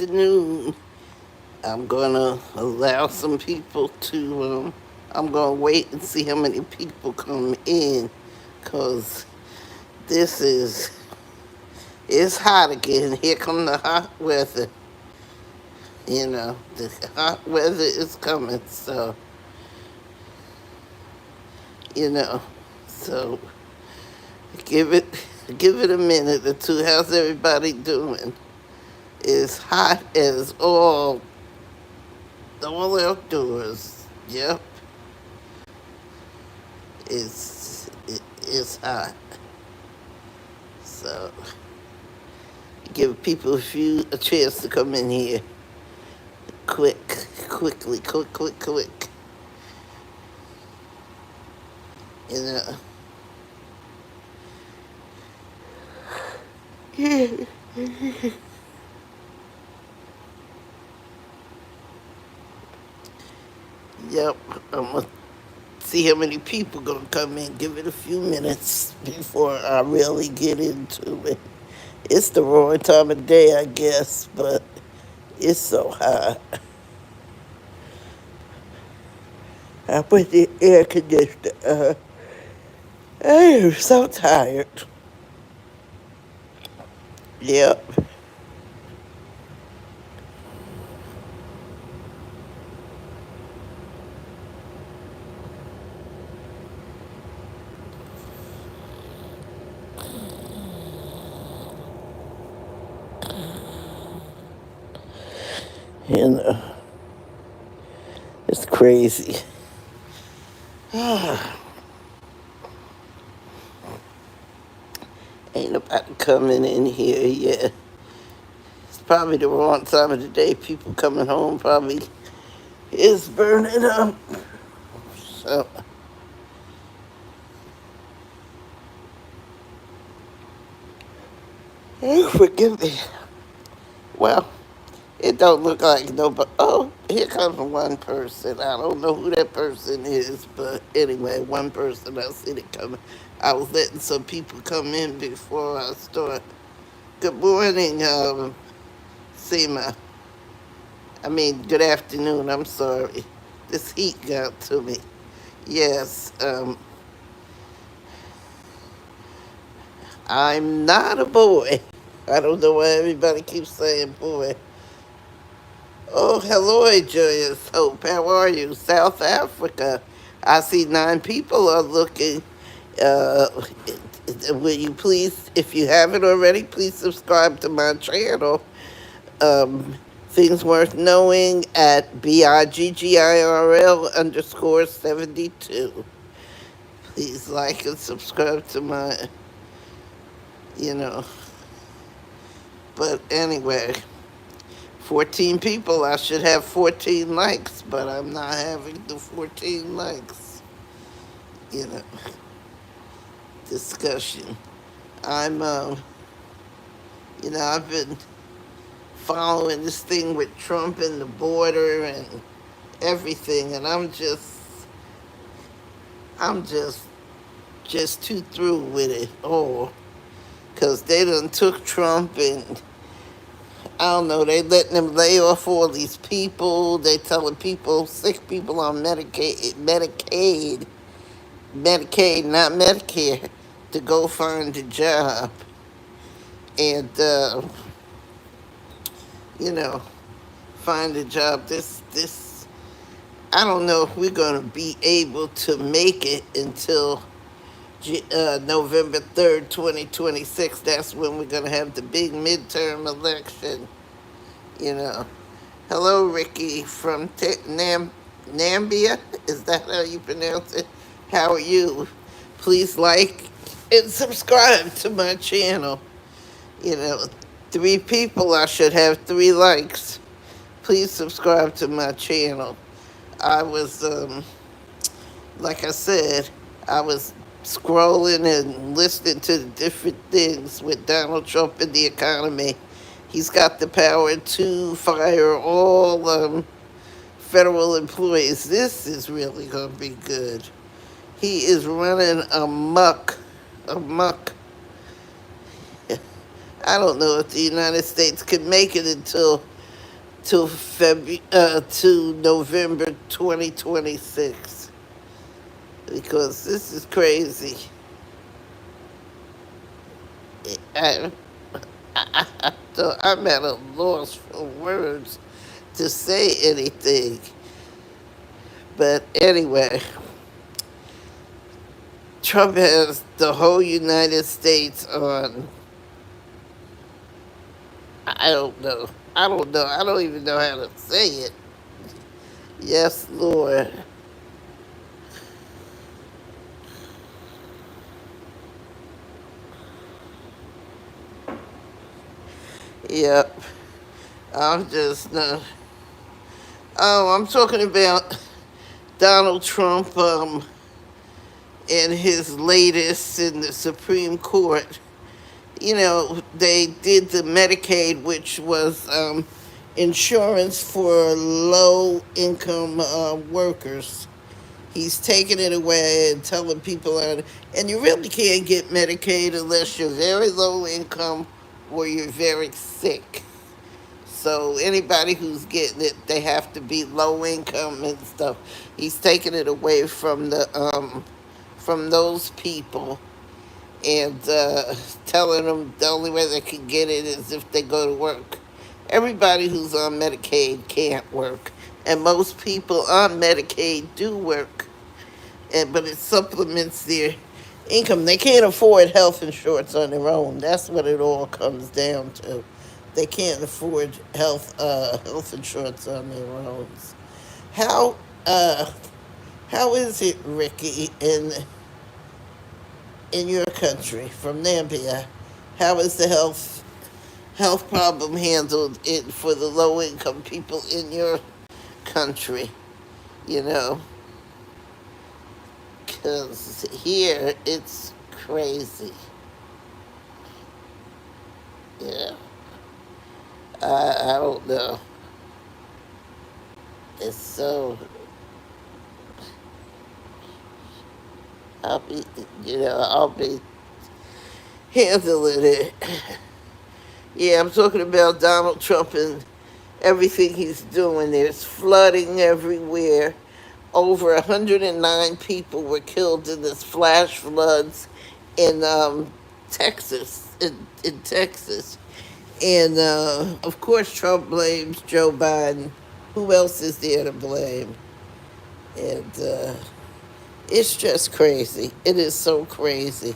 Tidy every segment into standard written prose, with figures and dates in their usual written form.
afternoon. I'm gonna allow some people to. I'm gonna wait and see how many people come in, cause this is it's hot again. Here come the hot weather. The hot weather is coming. You know, so give it give it a minute or two. How's everybody doing? It's hot as all outdoors. Yep, it's hot. So give people a chance to come in here quick. You know. Yep, I'm gonna see how many people gonna come in. Give it a few minutes before I really get into it. It's the wrong time of day, I guess, but it's so hot. I put the air conditioner. I'm so tired. Yep. You know, it's crazy. Ain't nobody coming in here yet. It's probably the wrong time of the day. People coming home probably is burning up. So, forgive me. Well, it don't look like nobody. Oh, here comes one person. I don't know who that person is, but anyway, one person I see it coming. I was letting some people come in before I start. Good morning, Seema. Good afternoon. I'm sorry. This heat got to me. Yes, I'm not a boy. I don't know why everybody keeps saying boy. Oh, hello, Joyous Hope. How are you? South Africa. I see 9 people are looking. Uh, will you please, if you haven't already, please subscribe to my channel. Um, Things worth knowing at BIGGIRL_72. Please like and subscribe to my, you know. But anyway, 14 people, I should have 14 likes, but I'm not having the 14 likes, you know, discussion. I'm, I've been following this thing with Trump and the border and everything, and I'm just too through with it all, because they done took Trump and I don't know, they letting them lay off all these people. They telling people, sick people on Medicaid, not Medicare, to go find a job. And, you know, find a job. I don't know if we're going to be able to make it until November 3rd, 2026. That's when we're going to have the big midterm election, you know. Hello, Ricky from Nambia. Is that how you pronounce it? How are you? Please like and subscribe to my channel. You know, 3 people, I should have 3 likes. Please subscribe to my channel. I was, like I said, I was scrolling and listening to the different things with Donald Trump and the economy. He's got the power to fire all federal employees. This is really going to be good. He is running amok. Amok. I don't know if the United States can make it until to November 2026, because this is crazy. I, so I'm at a loss for words to say anything. But anyway, Trump has the whole United States on. I don't know. I don't know. I don't even know how to say it. Yes, Lord. Yep. I'm just not. Oh, I'm talking about Donald Trump and his latest in the Supreme Court. You know, they did the Medicaid, which was insurance for low income workers. He's taking it away and telling people, and you really can't get Medicaid unless you're very low income or you're very sick. So anybody who's getting it, they have to be low income and stuff. He's taking it away from those people and telling them the only way they can get it is if they go to work. Everybody who's on Medicaid can't work, and most people on Medicaid do work, but it supplements their income. They can't afford health insurance on their own. That's what it all comes down to. They can't afford health insurance on their own. How uh, how is it, Ricky, in your country, from Nambia? How is the health problem handled for the low income people in your country? You know, because here it's crazy. Yeah, I don't know. It's so I'll be I'll be handling it. Yeah, I'm talking about Donald Trump and everything he's doing. There's flooding everywhere. Over 109 people were killed in this flash floods in Texas. In Texas, and of course Trump blames Joe Biden. Who else is there to blame? And it's just crazy. It is so crazy.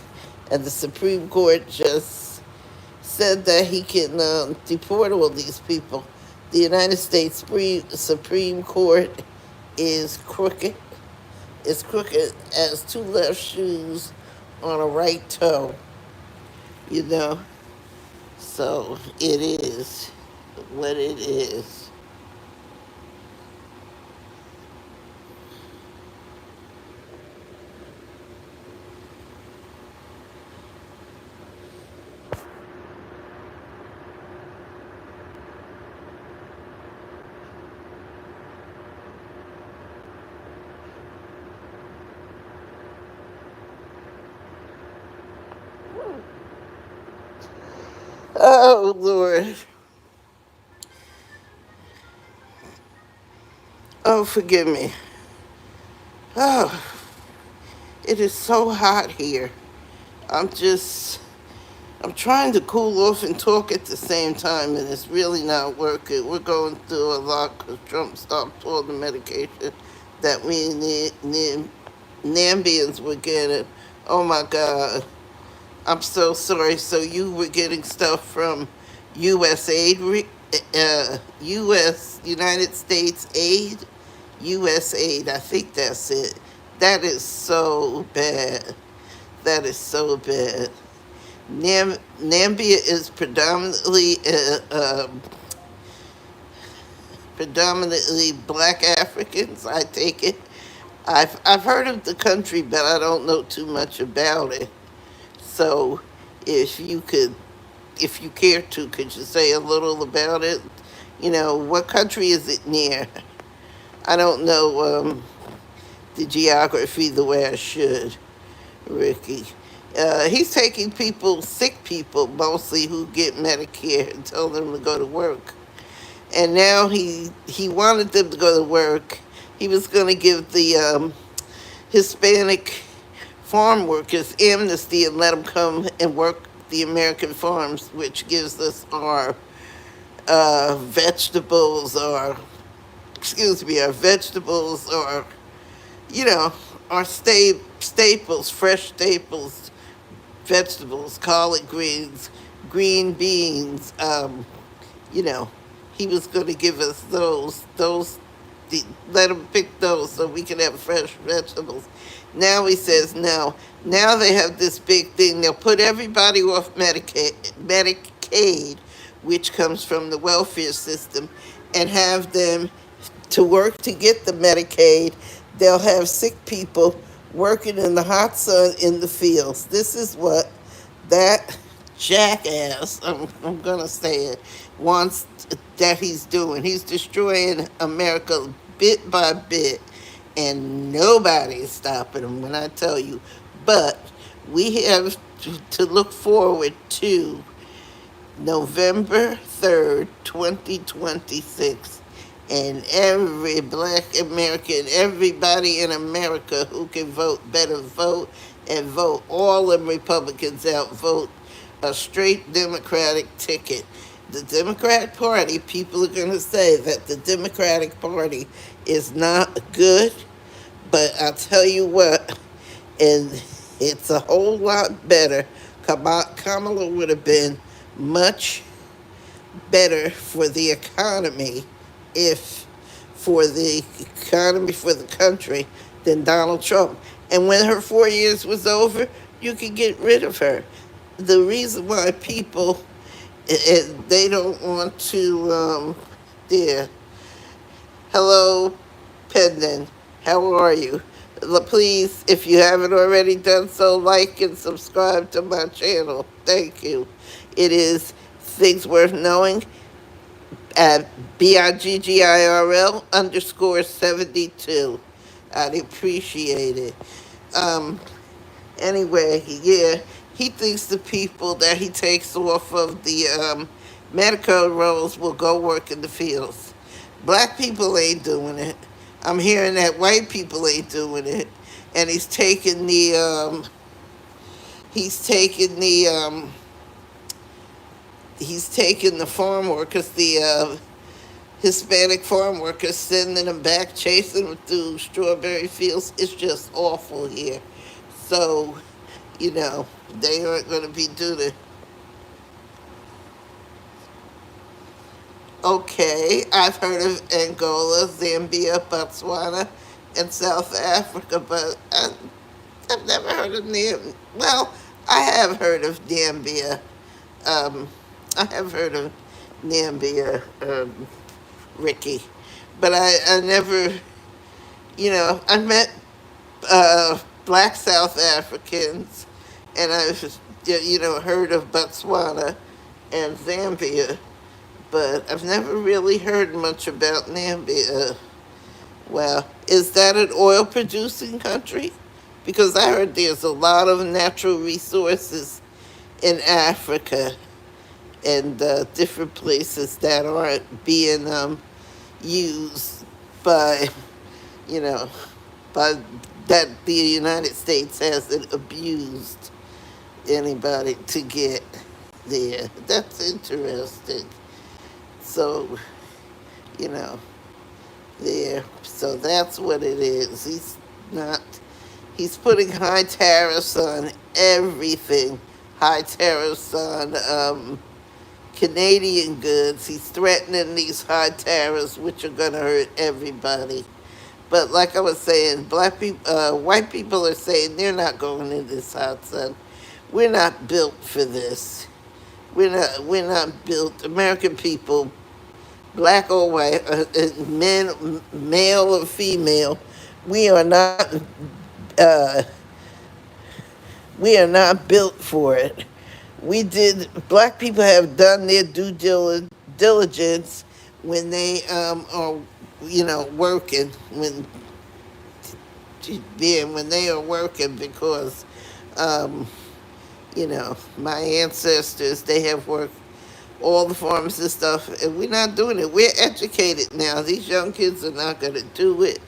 And the Supreme Court just said that he can deport all these people. The United States Supreme Court is crooked. It's crooked as two left shoes on a right toe, you know? So it is what it is. Oh, Lord. Oh, forgive me. Oh, it is so hot here. I'm just I'm trying to cool off and talk at the same time, and it's really not working. We're going through a lot because Trump stopped all the medication that we Nambians were getting. Oh my God. I'm so sorry. So you were getting stuff from USAID, United States Aid? USAID, I think that's it. That is so bad. That is so bad. Nambia is predominantly black Africans. I take it. I've heard of the country, but I don't know too much about it. So, if you could, if you care to, could you say a little about it? You know, what country is it near? I don't know the geography the way I should, Ricky. He's taking people, sick people mostly, who get Medicare and telling them to go to work. and now he wanted them to go to work. He was going to give the Hispanic farm workers amnesty and let them come and work the American farms, which gives us our vegetables, or excuse me, our vegetables, or you know, our staples, fresh staples, vegetables, collard greens, green beans. You know, he was going to give us let him pick those so we can have fresh vegetables. Now he says no. Now they have this big thing. They'll put everybody off Medicaid, which comes from the welfare system, and have them to work to get the Medicaid. They'll have sick people working in the hot sun in the fields. This is what that jackass, I'm going to say it, wants that he's doing. He's destroying America bit by bit, and nobody's stopping him when I tell you. But we have to look forward to November 3rd, 2026. And every black American, everybody in America who can vote better vote, and vote all the Republicans out, vote a straight Democratic ticket. The Democratic Party, people are going to say that the Democratic Party is not good, but I'll tell you what, and it's a whole lot better. Kamala would have been much better for the economy, if for the economy for the country, than Donald Trump. And when her 4 years was over, you could get rid of her. The reason why people they don't want to there. Hello, Pendon. How are you? Please, if you haven't already done so, like and subscribe to my channel. Thank you. It is Things Worth Knowing at BIGGIRL_72. I'd appreciate it. Um, anyway, yeah, he thinks the people that he takes off of the medical rolls will go work in the fields. Black people ain't doing it. I'm hearing that white people ain't doing it, and he's taking the farm workers, the Hispanic farm workers, sending them back, chasing them through strawberry fields. It's just awful here. So, they aren't going to be doing it. Okay, I've heard of Angola, Zambia, Botswana, and South Africa, but I've never heard of Namibia. Well, I have heard of Namibia. Um, I have heard of Namibia, Ricky, but I never, I met black South Africans, and I've, heard of Botswana and Zambia, but I've never really heard much about Namibia. Well, is that an oil producing country? Because I heard there's a lot of natural resources in Africa, and different places that aren't being used by, you know, by that the United States hasn't abused anybody to get there. That's interesting. So, you know, there. So that's what it is. Not, he's putting high tariffs on everything. High tariffs on Canadian goods. He's threatening these high tariffs, which are going to hurt everybody. But like I was saying, white people are saying they're not going in this hot sun. We're not built for this. We're not built. American people, black or white, men, male or female, we are not. Uh, we are not built for it. Black people have done their due diligence when they are, working, when they are working, because, my ancestors, they have worked all the farms and stuff, and we're not doing it. We're educated now. These young kids are not going to do it.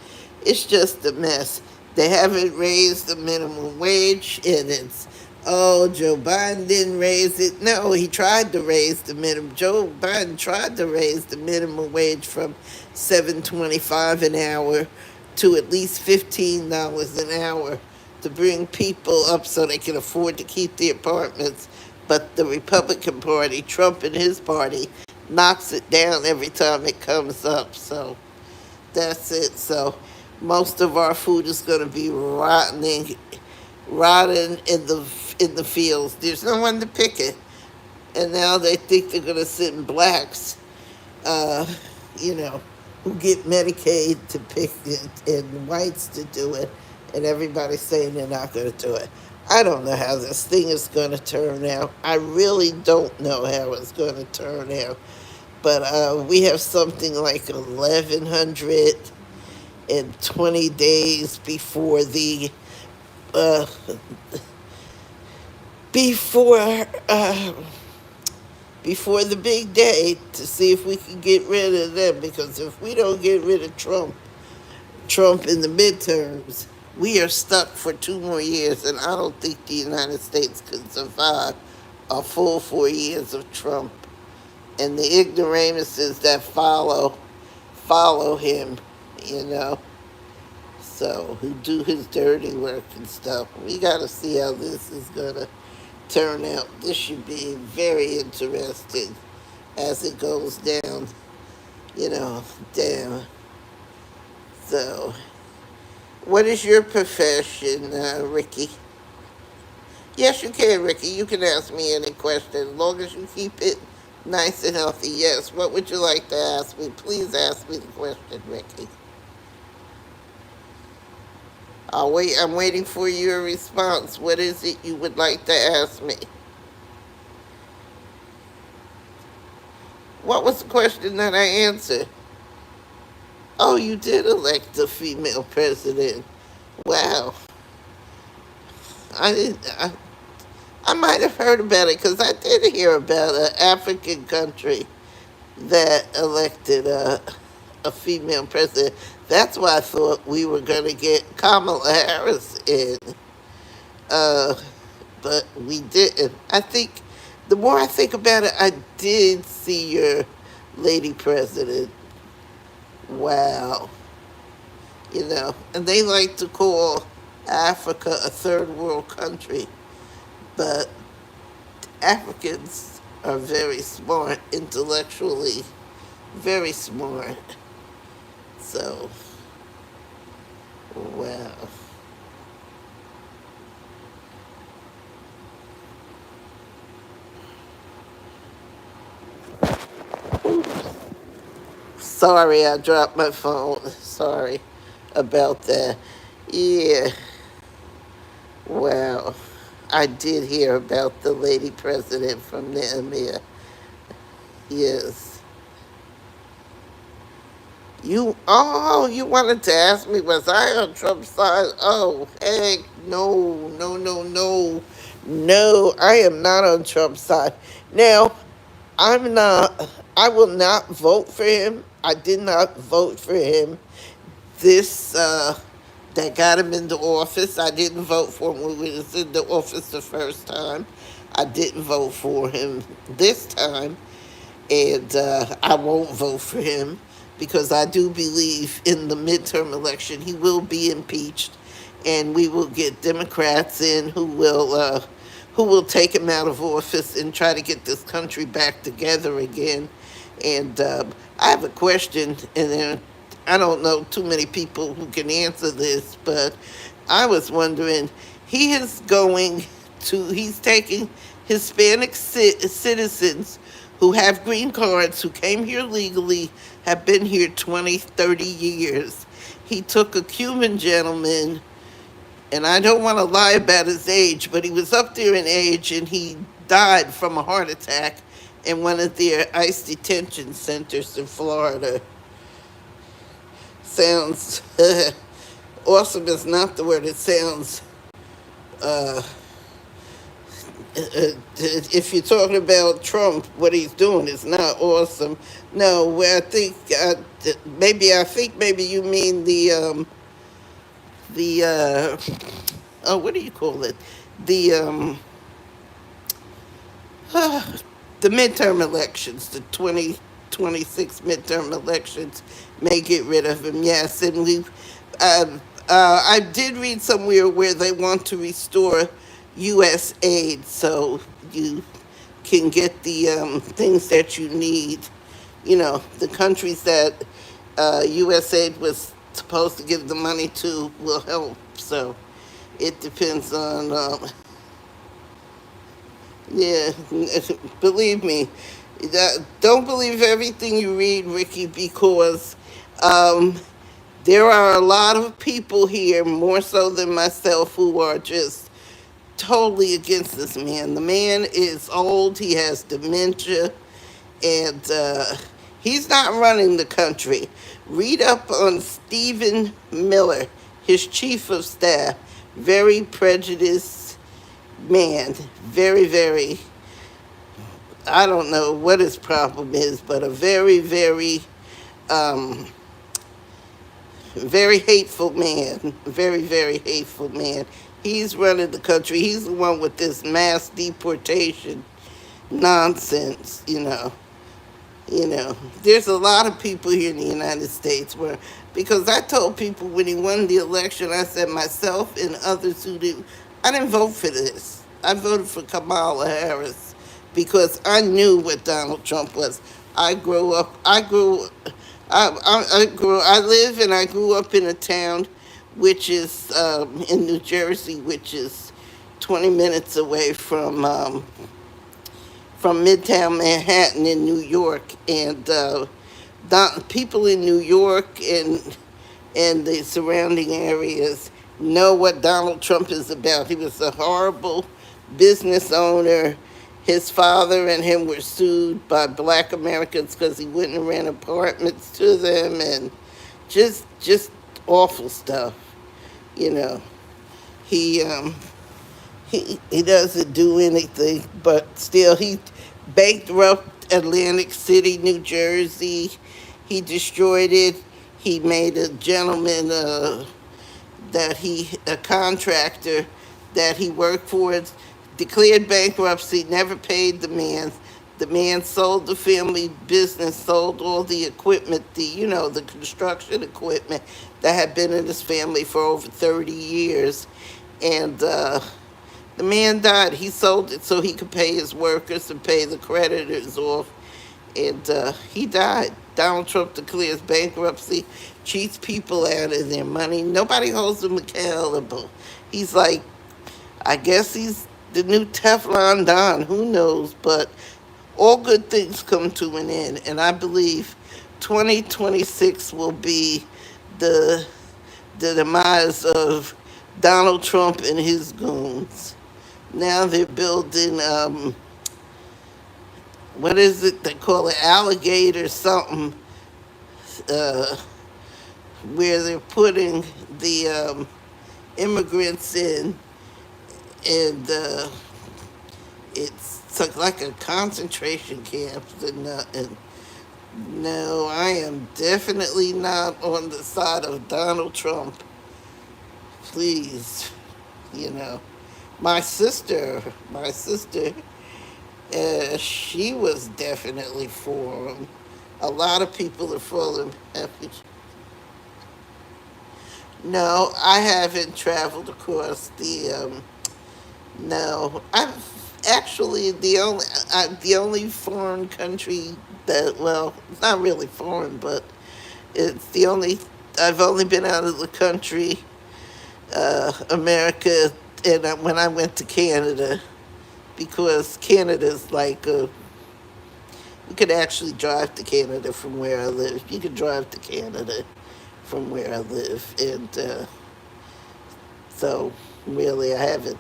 It's just a mess. They haven't raised the minimum wage, and it's, oh, Joe Biden didn't raise it. No, he tried to raise the minimum. Joe Biden tried to raise the minimum wage from $7.25 an hour to at least $15 an hour to bring people up so they can afford to keep the apartments. But the Republican Party, Trump and his party, knocks it down every time it comes up. So that's it. So most of our food is going to be rotting in the fields. There's no one to pick it, and now they think they're going to send blacks, uh, you know, who get Medicaid to pick it, and whites to do it, and everybody's saying they're not going to do it. I don't know how this thing is going to turn out. I really don't know how it's going to turn out. But we have something like 1,120 days uh, before uh, before the big day to see if we can get rid of them. Because if we don't get rid of Trump in the midterms, we are stuck for 2 more years, and I don't think the United States can survive a full 4 years of Trump and the ignoramuses that follow him, you know. So who do his dirty work and stuff. We got to see how this is gonna turn out. This should be very interesting as it goes down, down. So, what is your profession, Ricky? Yes, you can, Ricky. You can ask me any question as long as you keep it nice and healthy. Yes, what would you like to ask me? Please ask me the question, Ricky. I'll wait. I'm waiting for your response. What is it you would like to ask me? What was the question that I answered? Oh, you did elect a female president. Wow. I didn't. I might have heard about it because I did hear about an African country that elected a female president. That's why I thought we were going to get Kamala Harris in. Uh, but we didn't. I think the more I think about it, I did see your lady president. Wow. And they like to call Africa a third world country, but Africans are very smart intellectually, very smart. So, wow. Sorry, I dropped my phone. Sorry about that. Yeah, wow. I did hear about the lady president from Namibia. Yes. You wanted to ask me, was I on Trump's side? Oh, heck, no, no, no, no. No, I am not on Trump's side. Now, I will not vote for him. I did not vote for him this, that got him into office. I didn't vote for him when he was in the office the first time. I didn't vote for him this time, and I won't vote for him because I do believe in the midterm election he will be impeached, and we will get Democrats in who will take him out of office and try to get this country back together again. And I have a question, and I don't know too many people who can answer this, but I was wondering, he's taking Hispanic citizens who have green cards, who came here legally, have been here 20, 30 years. He took a Cuban gentleman, and I don't want to lie about his age, but he was up there in age, and he died from a heart attack in one of their ICE detention centers in Florida. Sounds awesome is not the word. It sounds if you're talking about Trump, what he's doing is not awesome. No, where I think maybe you mean the oh, what do you call it? The the midterm elections, the 2026 midterm elections may get rid of him. Yes, and I did read somewhere where they want to restore U.S. aid so you can get the things that you need. You know, the countries that U.S. aid was supposed to give the money to will help. So it depends on, yeah, believe me, don't believe everything you read, Ricky, because um, there are a lot of people here, more so than myself, who are just totally against this man. The man is old, he has dementia, and he's not running the country. Read up on Stephen Miller, his chief of staff. Very prejudiced man. Very, very, I don't know what his problem is, but a very, um, very hateful man. Very, very hateful man. He's running the country. He's the one with this mass deportation nonsense, you know. You know, there's a lot of people here in the United States where, because I told people when he won the election, I said myself and others who did, I didn't vote for this. I voted for Kamala Harris because I knew what Donald Trump was. I live and I grew up in a town which is in New Jersey, which is 20 minutes away from Midtown Manhattan in New York, and people in New York and the surrounding areas know what Donald Trump is about. He was a horrible business owner. His father and him were sued by black Americans because he wouldn't rent apartments to them, and just awful stuff. You know, he he doesn't do anything, but still he bankrupt Atlantic City, New Jersey. He destroyed it. He made a gentleman a contractor that he worked for, declared bankruptcy, never paid the man. The man sold the family business, sold all the equipment, the construction equipment that had been in his family for over 30 years. And the man died. He sold it so he could pay his workers and pay the creditors off. And he died. Donald Trump declares bankruptcy, cheats people out of their money. Nobody holds him accountable. He's like, I guess he's the new Teflon Don. Who knows? But all good things come to an end. And I believe 2026 will be the, the demise of Donald Trump and his goons. Now they're building, what is it? They call it alligator something, uh, where they're putting the immigrants in, and it's like a concentration camp. And no, I am definitely not on the side of Donald Trump. Please, you know. My sister, she was definitely for him. A lot of people are for him. No, I haven't traveled across the. No, I've actually the only foreign country that, well, it's not really foreign, but it's the only. I've only been out of the country, America, and when I went to Canada, because Canada's like you could actually drive to Canada from where I live. You could drive to Canada from where I live, and so really I haven't.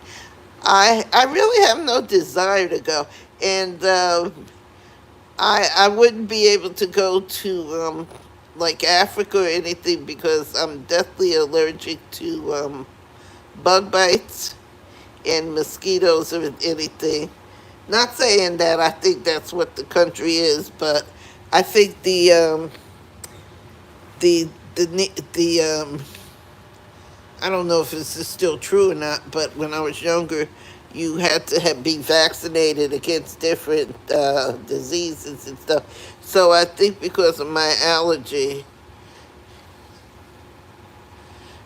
I really have no desire to go, and I wouldn't be able to go to like Africa or anything because I'm deathly allergic to bug bites, and mosquitoes or anything. Not saying that I think that's what the country is, but I think the I don't know if this is still true or not, but when I was younger, you had to be vaccinated against different diseases and stuff. So I think because of my allergy,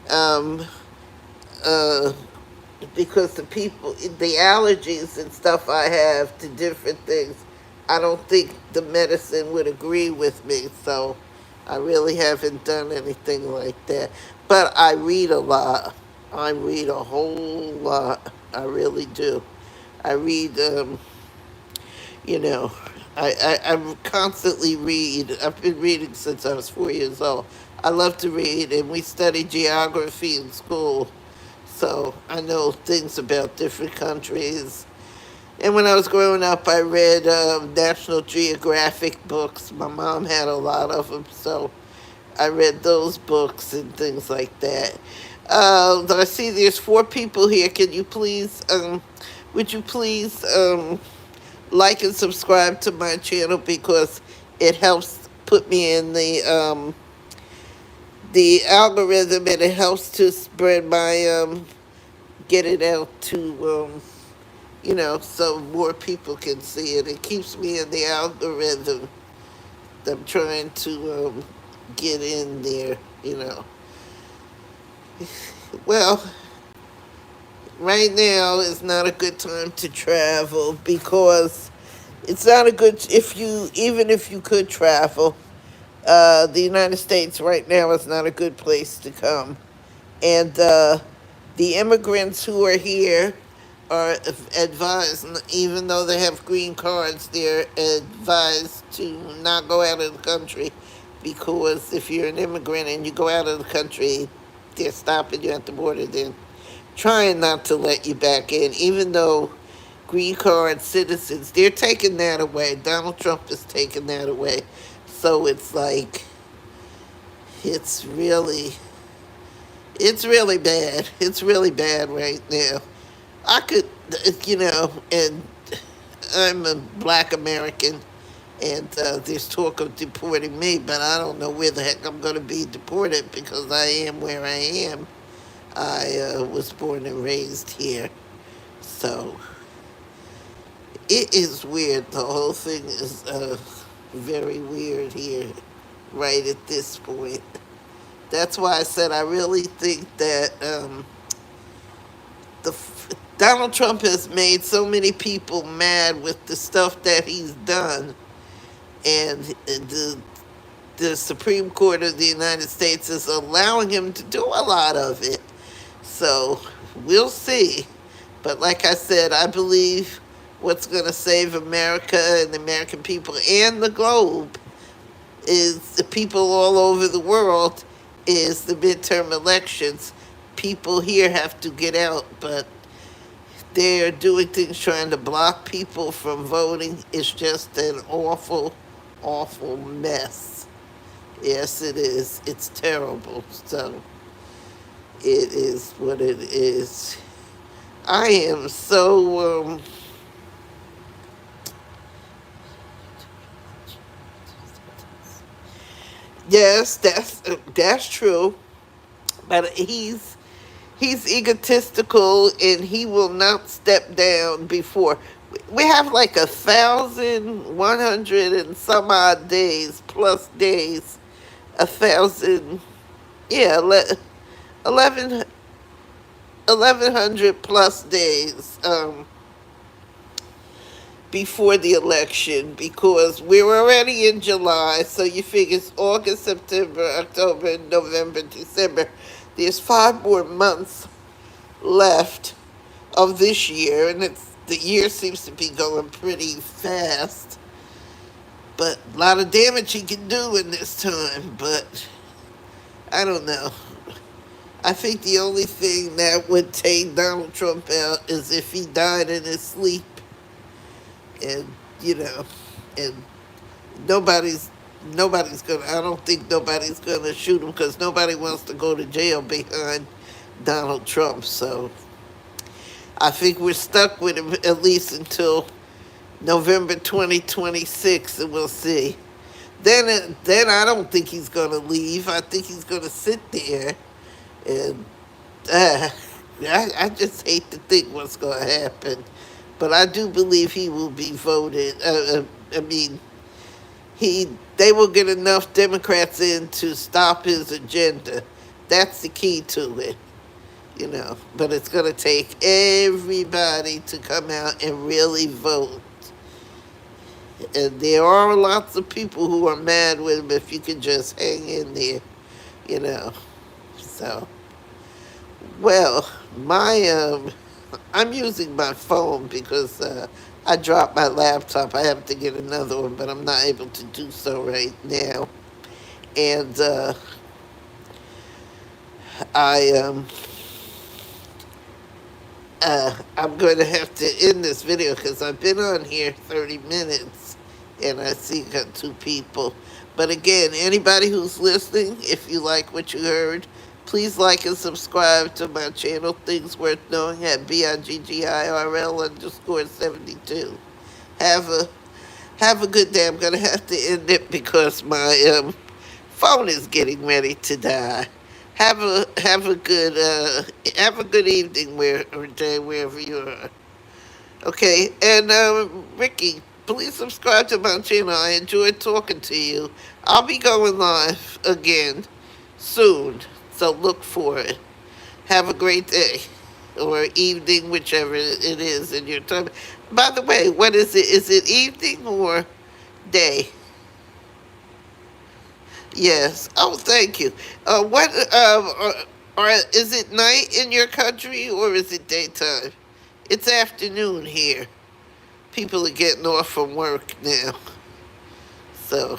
um, uh, because the allergies and stuff I have to different things, I don't think the medicine would agree with me. So I really haven't done anything like that. But I read a lot. I read a whole lot. I really do. I read, you know, I constantly read. I've been reading since I was 4 years old. I love to read, and we study geography in school. So I know things about different countries. And when I was growing up, I read National Geographic books. My mom had a lot of them, so I read those books and things like that. I see there's 4 people here. Would you please like and subscribe to my channel because it helps put me in the algorithm and it helps to spread my get it out to so more people can see it. It keeps me in the algorithm. I'm trying to get in there. Well, right now is not a good time to travel because it's not a good even if you could travel. The United States right now is not a good place to come, and the immigrants who are here are advised, even though they have green cards, they're advised to not go out of the country because if you're an immigrant and you go out of the country, they're stopping you at the border. They're trying not to let you back in, even though green card citizens, they're taking that away. Donald Trump is taking that away. So it's like, it's really, it's really bad. It's really bad right now. I could, and I'm a black American, and there's talk of deporting me, but I don't know where the heck I'm going to be deported because I am where I am. I was born and raised here. So it is weird. The whole thing is very weird here, right at this point. That's why I said I really think that the Donald Trump has made so many people mad with the stuff that he's done, and the Supreme Court of the United States is allowing him to do a lot of it. So we'll see. But like I said, I believe what's going to save America and the American people and the globe is the people all over the world is the midterm elections. People here have to get out, but they're doing things trying to block people from voting. It's just an awful, awful mess. Yes, it is. It's terrible. So it is what it is. I am so yes, that's true. But he's egotistical and he will not step down before. We have like 1,100 and some odd days plus days, 1,000, yeah, 1,100 plus days before the election because we're already in July, so you figure it's August, September, October, November, December. There's 5 more months left of this year, and the year seems to be going pretty fast. But a lot of damage he can do in this time, but I don't know. I think the only thing that would take Donald Trump out is if he died in his sleep. And, and nobody's gonna, I don't think nobody's gonna shoot him because nobody wants to go to jail behind Donald Trump. So I think we're stuck with him at least until November 2026, and we'll see. Then I don't think he's gonna leave. I think he's gonna sit there, and uh, I just hate to think what's gonna happen. But I do believe he will be voted. I mean, he they will get enough Democrats in to stop his agenda. That's the key to it, you know. But it's gonna take everybody to come out and really vote. And there are lots of people who are mad with him if you can just hang in there, you know. So, well, I'm using my phone because I dropped my laptop. I have to get another one, but I'm not able to do so right now. And I I'm going to have to end this video because I've been on here 30 minutes and I see got two people. But again, anybody who's listening, if you like what you heard, please like and subscribe to my channel, Things Worth Knowing, at BIGGIRL_72. Have a have a good day. I'm gonna have to end it because my phone is getting ready to die. Have a good evening where or day wherever you are. Okay, and Ricky, please subscribe to my channel. I enjoyed talking to you. I'll be going live again soon, so look for it. Have a great day or evening, whichever it is in your time. By the way, what is it? Is it evening or day? Yes. Oh, thank you. What? Or is it night in your country or is it daytime? It's afternoon here. People are getting off from work now. So,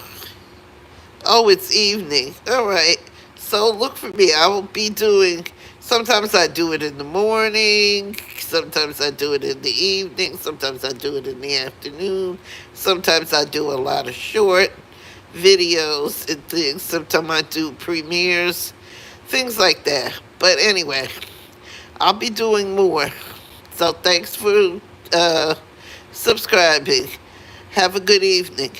oh, it's evening. All right. So look for me. I will be doing. Sometimes I do it in the morning. Sometimes I do it in the evening. Sometimes I do it in the afternoon. Sometimes I do a lot of short videos and things. Sometimes I do premieres, things like that. But anyway, I'll be doing more. So thanks for uh, subscribing. Have a good evening.